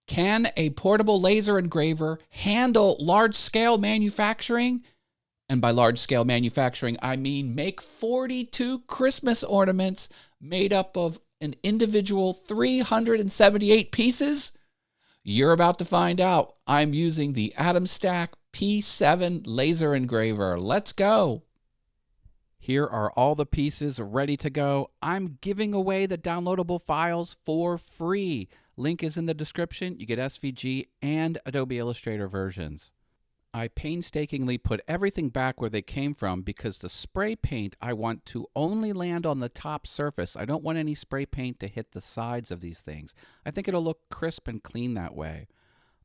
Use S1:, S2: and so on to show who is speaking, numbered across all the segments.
S1: Can a portable laser engraver handle large-scale manufacturing? And by large-scale manufacturing, I mean make 42 Christmas ornaments made up of an individual 378 pieces? You're about to find out. I'm using the Atomstack P7 laser engraver. Let's go. Here are all the pieces ready to go. I'm giving away the downloadable files for free. Link is in the description. You get SVG and Adobe Illustrator versions. I painstakingly put everything back where they came from because the spray paint I want to only land on the top surface. I don't want any spray paint to hit the sides of these things. I think it'll look crisp and clean that way.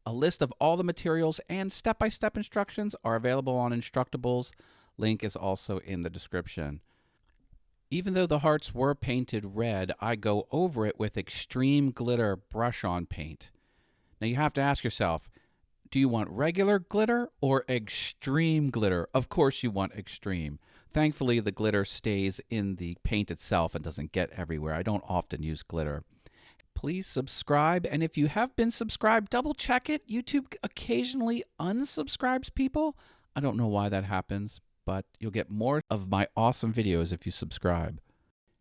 S1: A list of all the materials and step-by-step instructions are available on Instructables. Link is also in the description. Even though the hearts were painted red, I go over it with extreme glitter brush-on paint. Now you have to ask yourself, do you want regular glitter or extreme glitter? Of course you want extreme. Thankfully, the glitter stays in the paint itself and doesn't get everywhere. I don't often use glitter. Please subscribe, and if you have been subscribed, double check it. YouTube occasionally unsubscribes people. I don't know why that happens, but you'll get more of my awesome videos if you subscribe.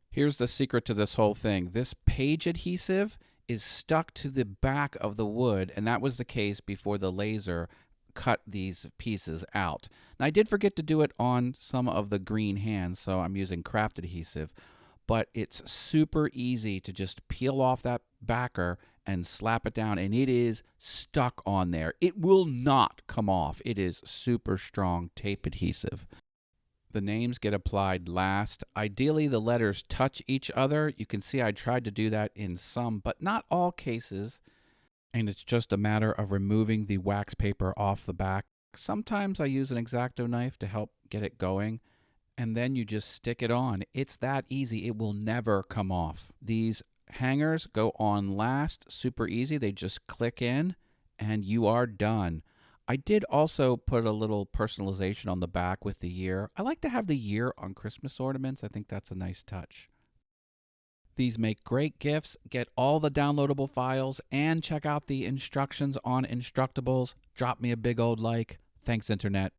S1: Here's the secret to this whole thing. This page adhesive is stuck to the back of the wood, and that was the case before the laser cut these pieces out. Now, I did forget to do it on some of the green hands, so I'm using craft adhesive, but it's super easy to just peel off that backer and slap it down, and it is stuck on there. It will not come off. It is super strong tape adhesive. The names get applied last. Ideally, the letters touch each other. You can see I tried to do that in some, but not all cases. And it's just a matter of removing the wax paper off the back. Sometimes I use an X-Acto knife to help get it going, and then you just stick it on. It's that easy. It will never come off. These hangers go on last, super easy. They just click in, and you are done. I did also put a little personalization on the back with the year. I like to have the year on Christmas ornaments. I think that's a nice touch. These make great gifts. Get all the downloadable files and check out the instructions on Instructables. Drop me a big old like. Thanks, Internet.